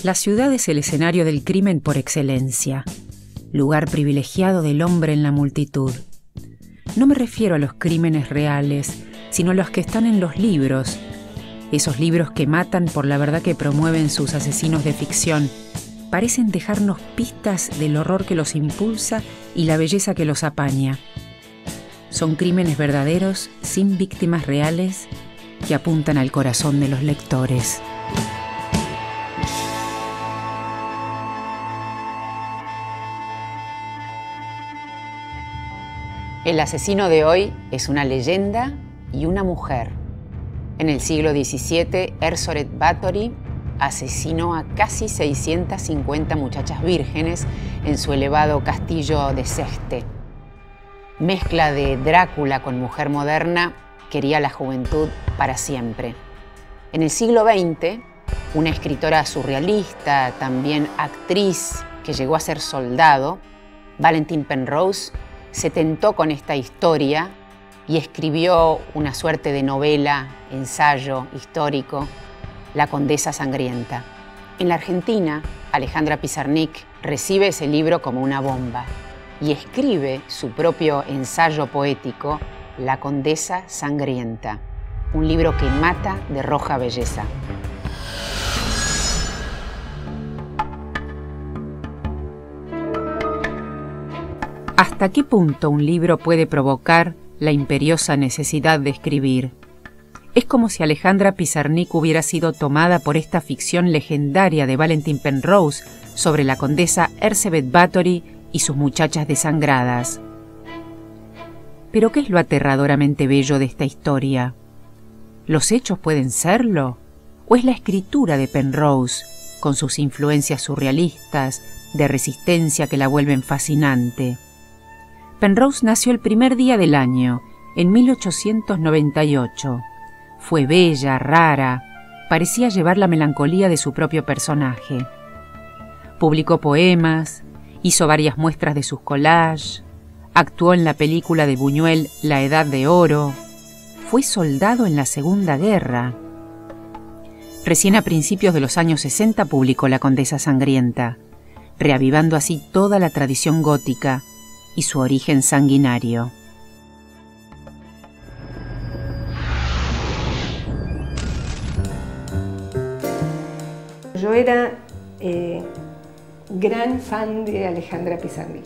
La ciudad es el escenario del crimen por excelencia, lugar privilegiado del hombre en la multitud. No me refiero a los crímenes reales, sino a los que están en los libros, esos libros que matan por la verdad que promueven sus asesinos de ficción. Parecen dejarnos pistas del horror que los impulsa y la belleza que los apaña. Son crímenes verdaderos, sin víctimas reales, que apuntan al corazón de los lectores. El asesino de hoy es una leyenda y una mujer. En el siglo XVII, Ersoret Báthory asesinó a casi 650 muchachas vírgenes en su elevado castillo de Sechte. Mezcla de Drácula con mujer moderna, quería la juventud para siempre. En el siglo XX, una escritora surrealista, también actriz, que llegó a ser soldado, Valentin Penrose, se tentó con esta historia y escribió una suerte de novela, ensayo histórico, La Condesa Sangrienta. En la Argentina, Alejandra Pizarnik recibe ese libro como una bomba y escribe su propio ensayo poético, La Condesa Sangrienta, un libro que mata de roja belleza. ¿Hasta qué punto un libro puede provocar la imperiosa necesidad de escribir? Es como si Alejandra Pizarnik hubiera sido tomada por esta ficción legendaria de Valentin Penrose sobre la condesa Erzsébet Báthory y sus muchachas desangradas. ¿Pero qué es lo aterradoramente bello de esta historia? ¿Los hechos pueden serlo? ¿O es la escritura de Penrose, con sus influencias surrealistas, de resistencia que la vuelven fascinante? Penrose nació el primer día del año, en 1898. Fue bella, rara, parecía llevar la melancolía de su propio personaje. Publicó poemas, hizo varias muestras de sus collages, actuó en la película de Buñuel La Edad de Oro, fue soldado en la Segunda Guerra. Recién a principios de los años 60 publicó La Condesa Sangrienta, reavivando así toda la tradición gótica y su origen sanguinario. Yo era gran fan de Alejandra Pizarnik.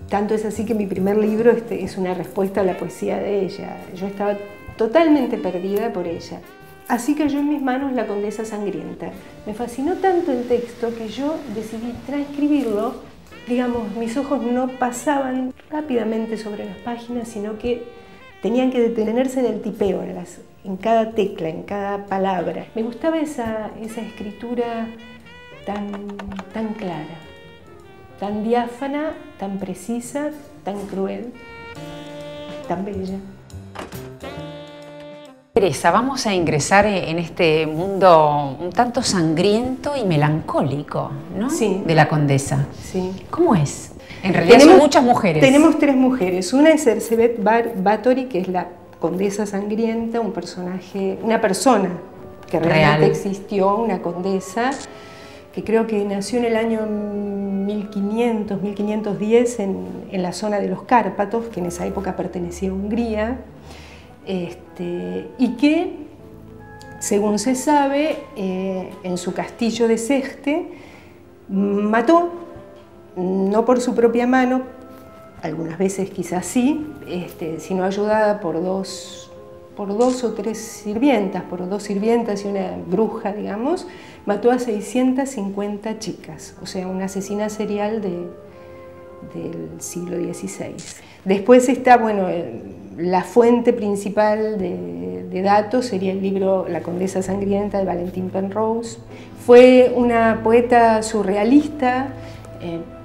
Tanto es así que mi primer libro es una respuesta a la poesía de ella. Yo estaba totalmente perdida por ella. Así cayó en mis manos La Condesa Sangrienta. Me fascinó tanto el texto que yo decidí transcribirlo. Digamos, mis ojos no pasaban rápidamente sobre las páginas, sino que tenían que detenerse en el tipeo, en cada tecla, en cada palabra. Me gustaba esa escritura tan clara, tan diáfana, tan precisa, tan cruel, tan bella. Teresa, vamos a ingresar en este mundo un tanto sangriento y melancólico, ¿no? Sí. De la condesa. Sí. ¿Cómo es? En realidad son muchas mujeres. Tenemos tres mujeres. Una es Erzsébet Báthory, que es la condesa sangrienta, un personaje, una persona que realmente existió, una condesa, que creo que nació en el año 1500, 1510 en la zona de los Cárpatos, que en esa época pertenecía a Hungría. Y que, según se sabe, en su castillo de Sechte mató, no por su propia mano, algunas veces quizás sí, sino ayudada por dos o tres sirvientas, por dos sirvientas y una bruja, digamos, mató a 650 chicas, o sea, una asesina serial del siglo XVI. Después está, bueno, la fuente principal de datos sería el libro La Condesa Sangrienta de Valentin Penrose. Fue una poeta surrealista,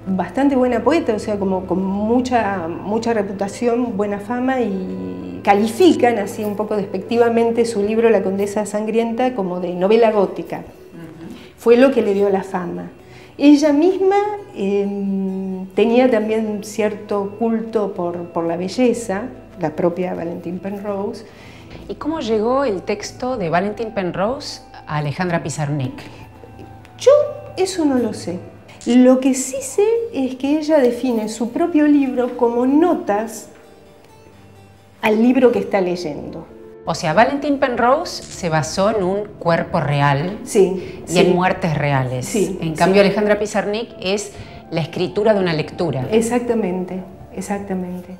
bastante buena poeta, o sea, como con mucha reputación, buena fama, y califican así un poco despectivamente su libro La Condesa Sangrienta como de novela gótica. fue lo que le dio la fama. Ella misma tenía también cierto culto por la belleza, la propia Valentín Penrose. ¿Y cómo llegó el texto de Valentín Penrose a Alejandra Pizarnik? Yo eso no lo sé. Lo que sí sé es que ella define su propio libro como notas al libro que está leyendo. O sea, Valentín Penrose se basó en un cuerpo real, sí, y en muertes reales. Sí, en cambio, Alejandra Pizarnik es la escritura de una lectura. Exactamente, exactamente.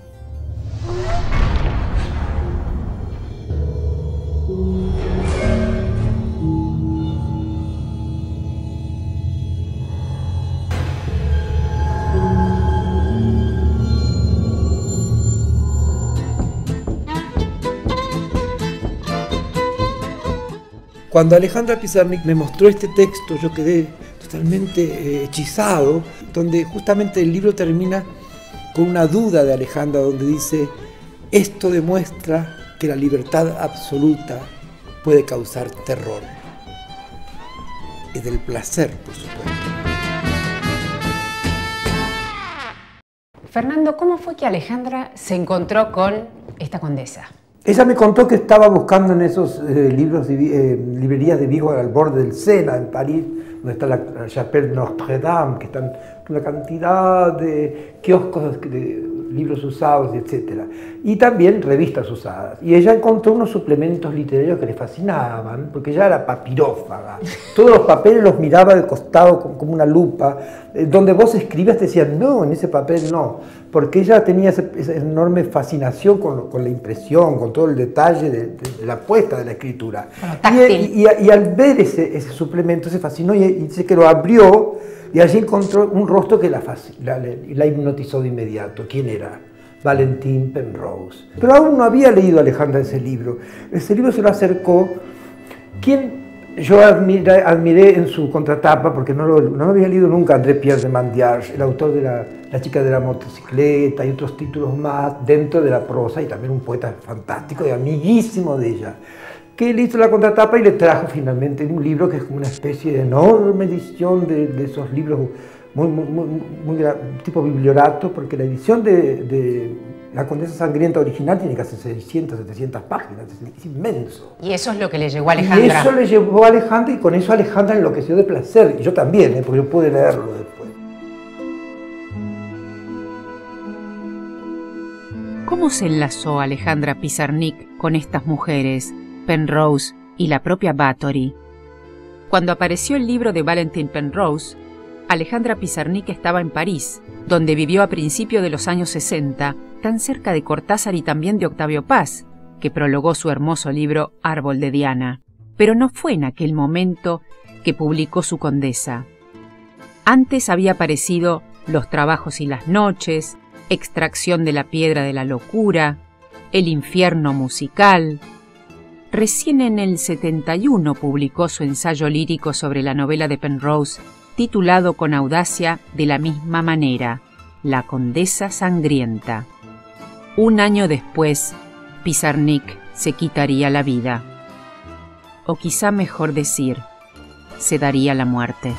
Cuando Alejandra Pizarnik me mostró este texto, yo quedé totalmente hechizado, donde justamente el libro termina con una duda de Alejandra, donde dice: esto demuestra que la libertad absoluta puede causar terror. Es del placer, por supuesto. Fernando, ¿cómo fue que Alejandra se encontró con esta condesa? Ella me contó que estaba buscando en esos librerías de Vigo al borde del Sena, en París, donde está la Chapelle Notre Dame, que están una cantidad de kioscos de libros usados, etc. Y también revistas usadas. Y ella encontró unos suplementos literarios que le fascinaban, porque ella era papirófaga. Todos los papeles los miraba de costado como una lupa. Donde vos escribías te decían, no, en ese papel no. Porque ella tenía esa enorme fascinación con la impresión, con todo el detalle de la puesta de la escritura. Y al ver ese suplemento se fascinó y dice que lo abrió y allí encontró un rostro que la hipnotizó de inmediato. ¿Quién era? Valentín Penrose. Pero aún no había leído Alejandra ese libro. Ese libro se lo acercó quien yo admiré en su contratapa, porque no había leído nunca André Pierre de Mandiarge, el autor de La chica de la motocicleta y otros títulos más dentro de la prosa, y también un poeta fantástico y amiguísimo de ella, que le hizo la contratapa y le trajo finalmente un libro que es como una especie de enorme edición de esos libros muy tipo bibliorato, porque la edición de La Condesa Sangrienta original tiene casi 600, 700 páginas, es inmenso. Y eso es lo que le llegó a Alejandra. Y eso le llevó a Alejandra, y con eso Alejandra enloqueció de placer, y yo también, porque yo pude leerlo después. ¿Cómo se enlazó Alejandra Pizarnik con estas mujeres, Penrose y la propia Bathory? Cuando apareció el libro de Valentín Penrose, Alejandra Pizarnik estaba en París, donde vivió a principios de los años 60, tan cerca de Cortázar y también de Octavio Paz, que prologó su hermoso libro Árbol de Diana. Pero no fue en aquel momento que publicó su Condesa. Antes había aparecido Los trabajos y las noches, Extracción de la piedra de la locura, El infierno musical. Recién en el 71 publicó su ensayo lírico sobre la novela de Penrose, titulado con audacia de la misma manera, La Condesa Sangrienta. Un año después, Pizarnik se quitaría la vida. O quizá mejor decir, se daría la muerte.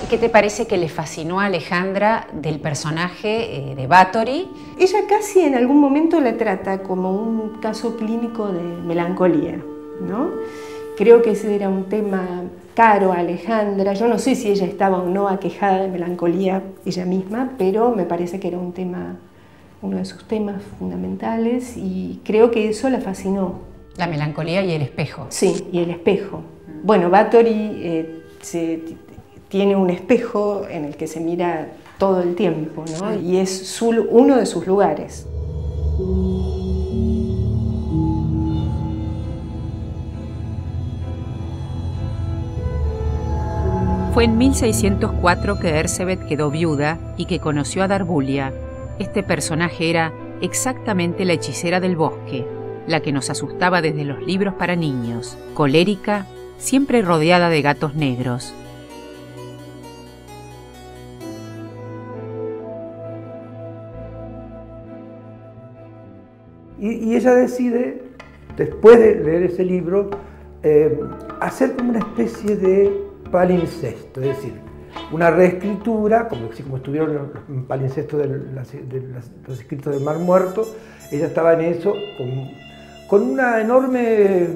¿Qué te parece que le fascinó a Alejandra del personaje de Bathory? Ella casi en algún momento la trata como un caso clínico de melancolía, ¿no? Creo que ese era un tema caro a Alejandra. Yo no sé si ella estaba o no aquejada de melancolía ella misma, pero me parece que era un tema, uno de sus temas fundamentales, y creo que eso la fascinó. La melancolía y el espejo. Sí, y el espejo. Bueno, Bathory tiene un espejo en el que se mira todo el tiempo, ¿no? Y es uno de sus lugares. Fue en 1604 que Erzsébet quedó viuda y que conoció a Darbulia. Este personaje era exactamente la hechicera del bosque, la que nos asustaba desde los libros para niños, colérica, siempre rodeada de gatos negros. Y ella decide, después de leer ese libro, hacer como una especie de palincesto, es decir, una reescritura, como estuvieron los palincestos de los escritos del Mar Muerto. Ella estaba en eso con una enorme,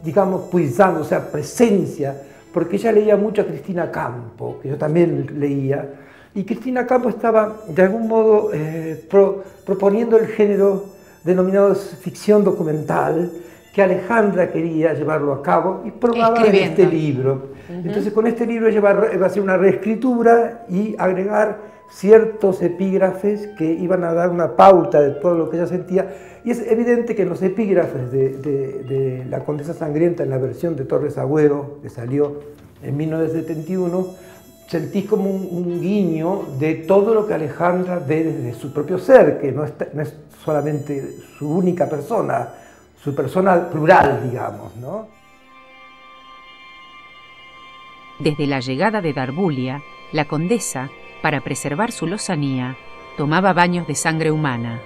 digamos, puissance, o sea, presencia, porque ella leía mucho a Cristina Campo, que yo también leía, y Cristina Campo estaba, de algún modo, proponiendo el género denominado ficción documental, que Alejandra quería llevarlo a cabo y probaba en este libro. Entonces con este libro ella va a hacer una reescritura y agregar ciertos epígrafes que iban a dar una pauta de todo lo que ella sentía. Y es evidente que en los epígrafes de La Condesa Sangrienta, en la versión de Torres Agüero, que salió en 1971, sentís como un guiño de todo lo que Alejandra ve desde su propio ser, que no es solamente su única persona, su persona plural, digamos, ¿no? Desde la llegada de Darbulia, la condesa, para preservar su lozanía, tomaba baños de sangre humana.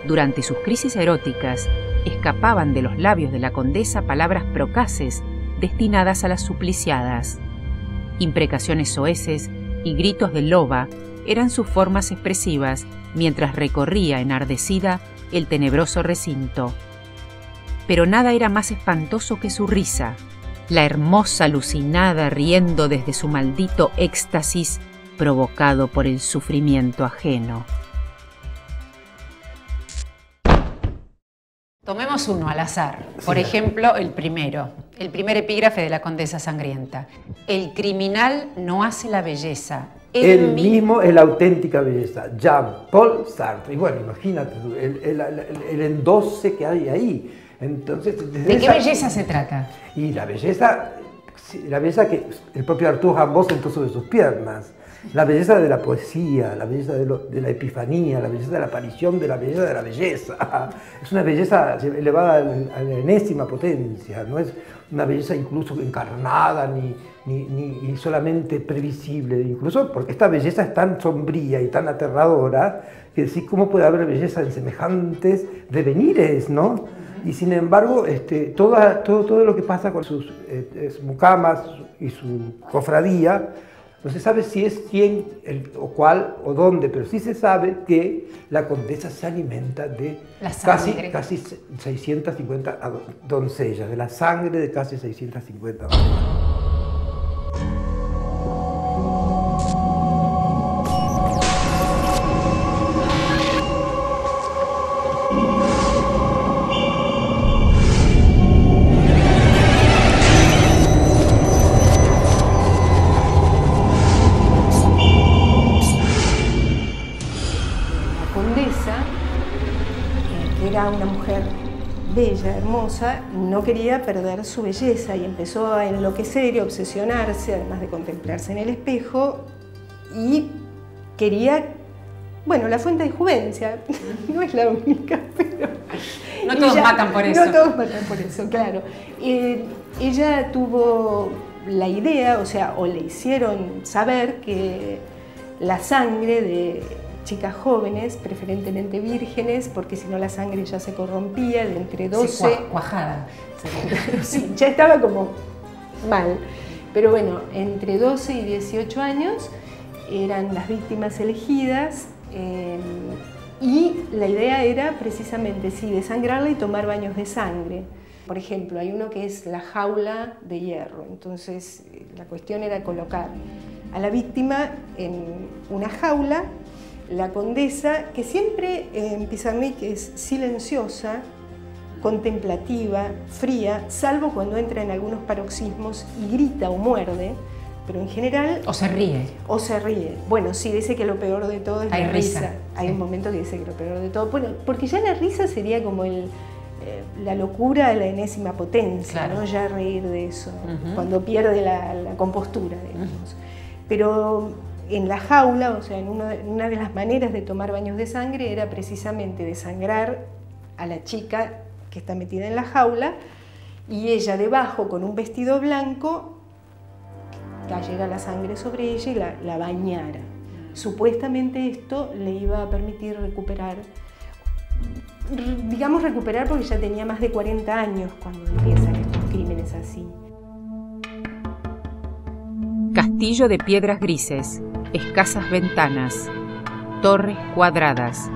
Durante sus crisis eróticas, escapaban de los labios de la condesa palabras procaces destinadas a las supliciadas. Imprecaciones soeces y gritos de loba eran sus formas expresivas mientras recorría enardecida el tenebroso recinto. Pero nada era más espantoso que su risa, la hermosa alucinada riendo desde su maldito éxtasis provocado por el sufrimiento ajeno. Tomemos uno al azar. Por ejemplo, el primer epígrafe de La Condesa Sangrienta. El criminal no hace la belleza. Él mismo es la auténtica belleza. Jean-Paul Sartre. Y bueno, imagínate el endose que hay ahí. Entonces, ¿de qué belleza se trata? Y la belleza que el propio Arthur Rimbaud sentó sobre sus piernas. La belleza de la poesía, la belleza de la epifanía, la belleza de la aparición de la belleza de la belleza. Es una belleza elevada a la enésima potencia, no es una belleza incluso encarnada ni solamente previsible, incluso porque esta belleza es tan sombría y tan aterradora que decís, ¿cómo puede haber belleza en semejantes devenires, no? Y sin embargo, todo lo que pasa con sus mucamas y su cofradía, no se sabe si es quién, o cuál, o dónde, pero sí se sabe que la condesa se alimenta de casi 650 doncellas, de la sangre de casi 650 doncellas. Una mujer bella, hermosa, no quería perder su belleza y empezó a enloquecer y obsesionarse, además de contemplarse en el espejo, y quería, bueno, la fuente de juvencia, no es la única, pero... No todos matan por eso. No todos matan por eso, claro. Ella tuvo la idea, o le hicieron saber que la sangre de chicas jóvenes, preferentemente vírgenes, porque si no la sangre ya se corrompía, de entre 12... Sí, cuajada. Sí, ya estaba como mal. Pero bueno, entre 12 y 18 años eran las víctimas elegidas y la idea era precisamente, sí, desangrarla y tomar baños de sangre. Por ejemplo, hay uno que es la jaula de hierro. Entonces, la cuestión era colocar a la víctima en una jaula. La condesa, que siempre en Pizarnik es silenciosa, contemplativa, fría, salvo cuando entra en algunos paroxismos y grita o muerde, pero en general... O se ríe. O se ríe. Bueno, sí, dice que lo peor de todo es la risa. Hay sí. Un momento que dice que lo peor de todo... Bueno, porque ya la risa sería como la locura de la enésima potencia, claro. ¿No? Ya reír de eso, cuando pierde la compostura, digamos. Pero... en la jaula, o sea, una de las maneras de tomar baños de sangre era precisamente desangrar a la chica que está metida en la jaula y ella debajo con un vestido blanco, cayera la sangre sobre ella y la bañara. Supuestamente esto le iba a permitir recuperar, digamos recuperar porque ya tenía más de 40 años cuando empiezan estos crímenes así. Castillo de piedras grises, escasas ventanas, torres cuadradas,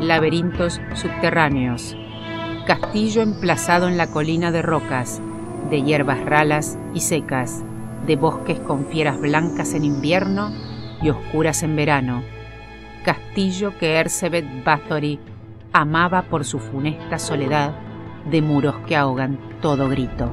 laberintos subterráneos. Castillo emplazado en la colina de rocas, de hierbas ralas y secas, de bosques con fieras blancas en invierno y oscuras en verano. Castillo que Erzsébet Báthory amaba por su funesta soledad, de muros que ahogan todo grito.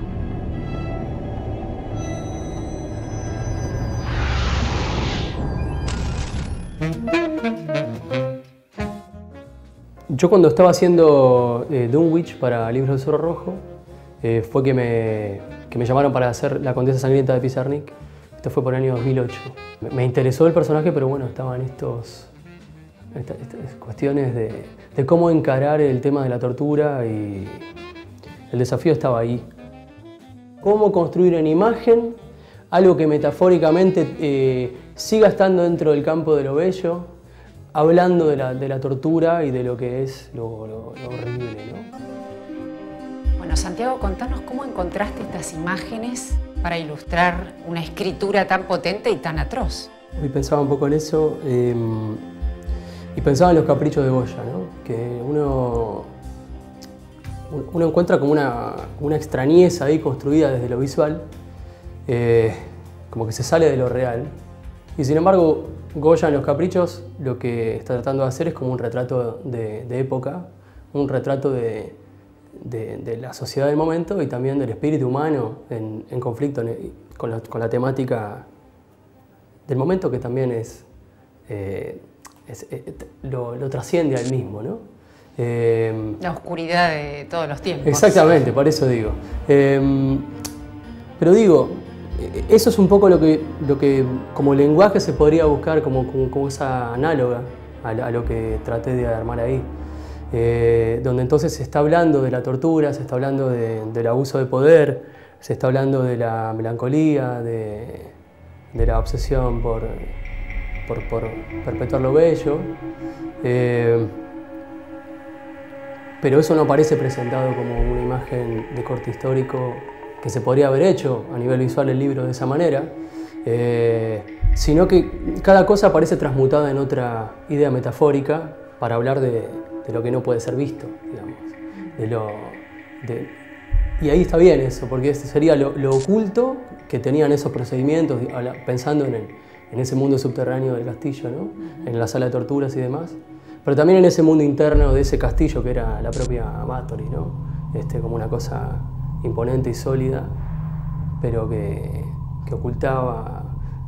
Yo cuando estaba haciendo Dunwich para Libros del Zorro Rojo, fue que me llamaron para hacer La Condesa Sangrienta de Pizarnik. Esto fue por el año 2008. Me interesó el personaje, pero bueno, estaban estas cuestiones de cómo encarar el tema de la tortura y el desafío estaba ahí. Cómo construir en imagen algo que metafóricamente siga estando dentro del campo de lo bello, hablando de la tortura y de lo que es lo horrible, ¿no? Bueno, Santiago, contanos cómo encontraste estas imágenes para ilustrar una escritura tan potente y tan atroz. Hoy pensaba un poco en eso y pensaba en los caprichos de Goya, ¿no? Que uno encuentra como una extrañeza ahí construida desde lo visual, como que se sale de lo real. Y sin embargo, Goya en los caprichos lo que está tratando de hacer es como un retrato de época, un retrato de la sociedad del momento y también del espíritu humano en conflicto con la temática del momento, que también lo trasciende al mismo, ¿no? La oscuridad de todos los tiempos. Exactamente, por eso digo. Pero digo, eso es un poco lo que como lenguaje se podría buscar como cosa análoga a lo que traté de armar ahí. Donde entonces se está hablando de la tortura, se está hablando del abuso de poder, se está hablando de la melancolía, de la obsesión por perpetuar lo bello. Pero eso no aparece presentado como una imagen de corte histórico que se podría haber hecho a nivel visual el libro de esa manera, sino que cada cosa aparece transmutada en otra idea metafórica para hablar de lo que no puede ser visto, digamos. Y ahí está bien eso, porque ese sería lo oculto que tenían esos procedimientos, pensando en ese mundo subterráneo del castillo, ¿no? En la sala de torturas y demás, pero también en ese mundo interno de ese castillo que era la propia Báthory, ¿no? Como una cosa imponente y sólida, pero que ocultaba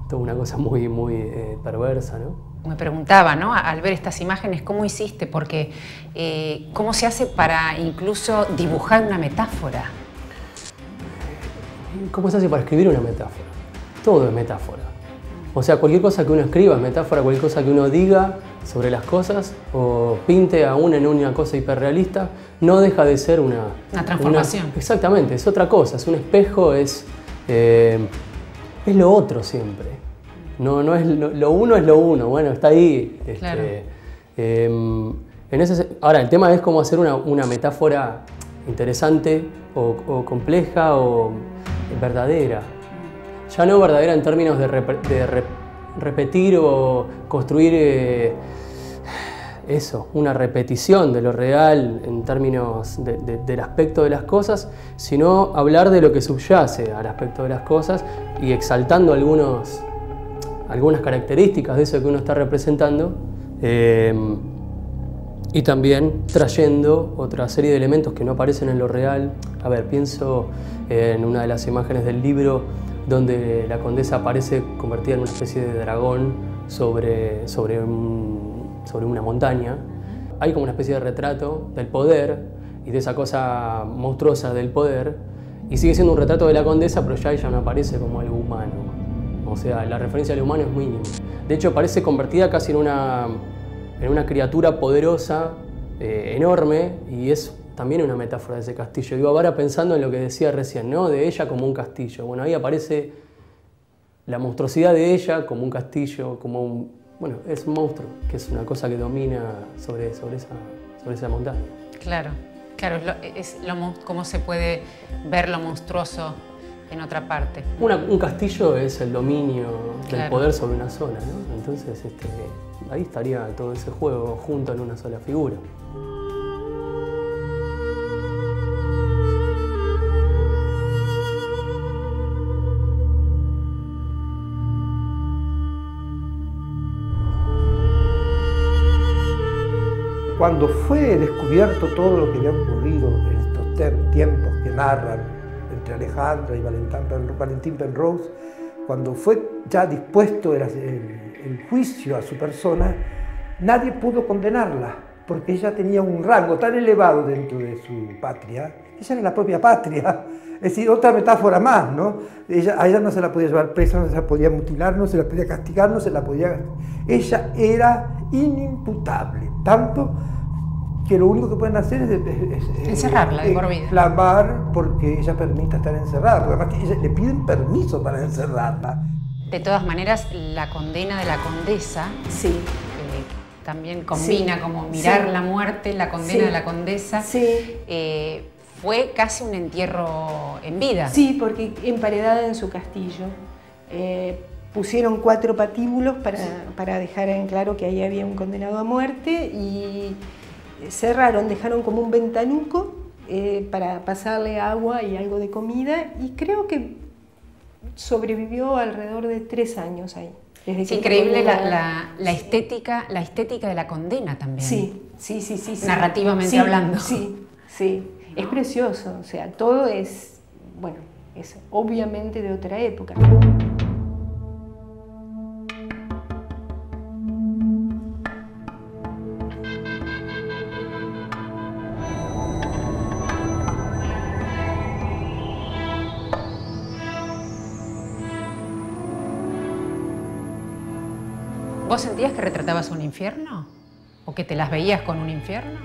toda una cosa muy, muy perversa, ¿no? Me preguntaba, ¿no? Al ver estas imágenes, ¿cómo hiciste? Porque ¿cómo se hace para incluso dibujar una metáfora? ¿Cómo se hace para escribir una metáfora? Todo es metáfora. O sea, cualquier cosa que uno escriba es metáfora, cualquier cosa que uno diga sobre las cosas o pinte aún en una cosa hiperrealista, no deja de ser una transformación. Exactamente, es otra cosa, es un espejo, es lo otro siempre. No es lo uno es lo uno, bueno, está ahí. Claro. Ahora, el tema es cómo hacer una metáfora interesante o compleja o verdadera. Ya no verdadera en términos de repetir o construir una repetición de lo real en términos del aspecto de las cosas, sino hablar de lo que subyace al aspecto de las cosas y exaltando algunas características de eso que uno está representando, y también trayendo otra serie de elementos que no aparecen en lo real. A ver, pienso en una de las imágenes del libro donde la condesa aparece convertida en una especie de dragón sobre una montaña. Hay como una especie de retrato del poder y de esa cosa monstruosa del poder, y sigue siendo un retrato de la condesa, pero ya ella no aparece como algo humano. O sea, la referencia al humano es mínima. De hecho, parece convertida casi en una criatura poderosa, enorme, y es también una metáfora de ese castillo. Digo, ahora pensando en lo que decía recién, ¿no? De ella como un castillo. Bueno, ahí aparece la monstruosidad de ella como un castillo, como un... Bueno, es un monstruo, que es una cosa que domina sobre esa montaña. Claro, claro, cómo se puede ver lo monstruoso en otra parte. Un castillo es el dominio del Claro. poder sobre una zona, ¿no? Entonces ahí estaría todo ese juego junto en una sola figura. Cuando fue descubierto todo lo que había ocurrido en estos tiempos que narran entre Alejandra y Valentín Penrose, cuando fue ya dispuesto el juicio a su persona, nadie pudo condenarla, porque ella tenía un rango tan elevado dentro de su patria, que ella era la propia patria. Es decir, otra metáfora más, ¿no? A ella no se la podía llevar presa, no se la podía mutilar, no se la podía castigar, no se la podía... Ella era inimputable, tanto que lo único que pueden hacer es encerrarla de por vida. Clamar porque ella permita estar encerrada, porque además que le piden permiso para encerrarla. De todas maneras, la condena de la condesa, Sí. también combina Sí. como mirar Sí. la muerte, la condena Sí. de la condesa, Sí. fue casi un entierro en vida. Sí, porque emparedada en su castillo. Pusieron 4 patíbulos para dejar en claro que ahí había un condenado a muerte y cerraron, dejaron como un ventanuco para pasarle agua y algo de comida y creo que sobrevivió alrededor de 3 años ahí. Es increíble la estética de la condena también. Sí. Narrativamente Sí, hablando. Sí. Es precioso, o sea, todo es, bueno, es obviamente de otra época. ¿Vos sentías que retratabas un infierno? ¿O que te las veías con un infierno?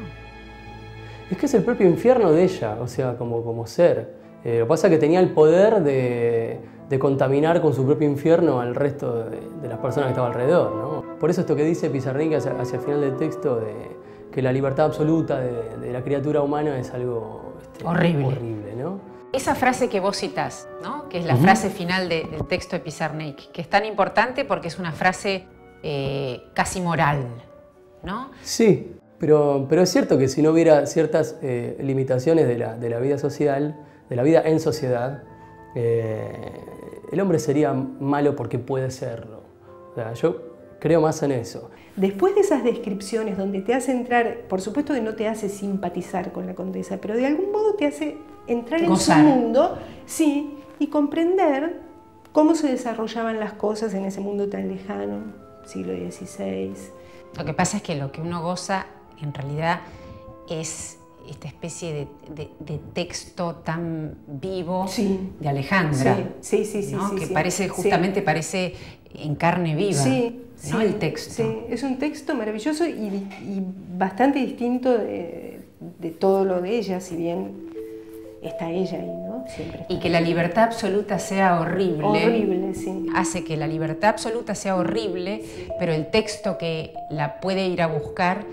Es que es el propio infierno de ella, o sea, como ser. Lo que pasa es que tenía el poder de contaminar con su propio infierno al resto de las personas que estaban alrededor, ¿no? Por eso esto que dice Pizarnik hacia el final del texto, de que la libertad absoluta de la criatura humana es algo horrible, ¿no? Esa frase que vos citás, ¿no? Que es la frase final del texto de Pizarnik, que es tan importante porque es una frase casi moral, ¿no? Sí, pero es cierto que si no hubiera ciertas limitaciones de la vida social, de la vida en sociedad, el hombre sería malo porque puede serlo. O sea, yo creo más en eso. Después de esas descripciones donde te hace entrar, por supuesto que no te hace simpatizar con la condesa, pero de algún modo te hace entrar Gozar. en su mundo, sí, y comprender cómo se desarrollaban las cosas en ese mundo tan lejano, siglo XVI. Lo que pasa es que lo que uno goza en realidad es esta especie de texto tan vivo Sí. de Alejandra, Sí, ¿no? Que sí. parece, justamente parece en carne viva, Sí, ¿no? sí, El texto. Sí, es un texto maravilloso y bastante distinto de todo lo de ella, si bien está ella ahí, ¿no? Siempre está. Y que la libertad absoluta sea horrible. Horrible, sí. Hace que la libertad absoluta sea horrible, pero el texto que la puede ir a buscar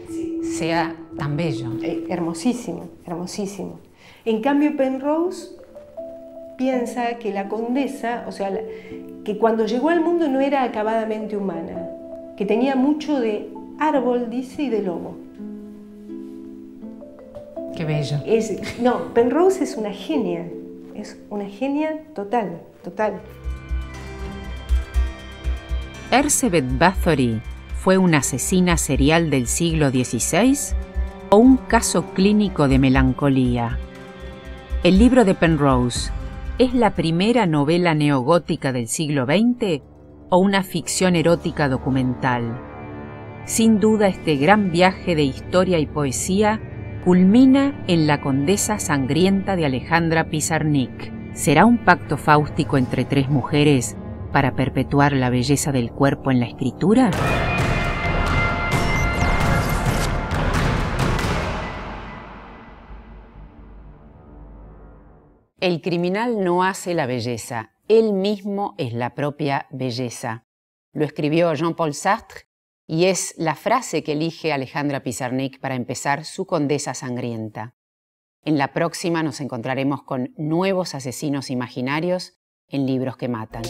sea tan bello. Hermosísimo, hermosísimo. En cambio, Penrose piensa que la condesa, o sea, que cuando llegó al mundo no era acabadamente humana, que tenía mucho de árbol, dice, y de lobo. Qué bello. No, Penrose es una genia total, total. ¿Elizabeth Bathory fue una asesina serial del siglo XVI o un caso clínico de melancolía? El libro de Penrose, ¿es la primera novela neogótica del siglo XX o una ficción erótica documental? Sin duda, este gran viaje de historia y poesía culmina en La condesa sangrienta de Alejandra Pizarnik. ¿Será un pacto fáustico entre 3 mujeres para perpetuar la belleza del cuerpo en la escritura? El criminal no hace la belleza, él mismo es la propia belleza. Lo escribió Jean-Paul Sartre y es la frase que elige Alejandra Pizarnik para empezar su Condesa Sangrienta. En la próxima nos encontraremos con nuevos asesinos imaginarios en Libros que Matan.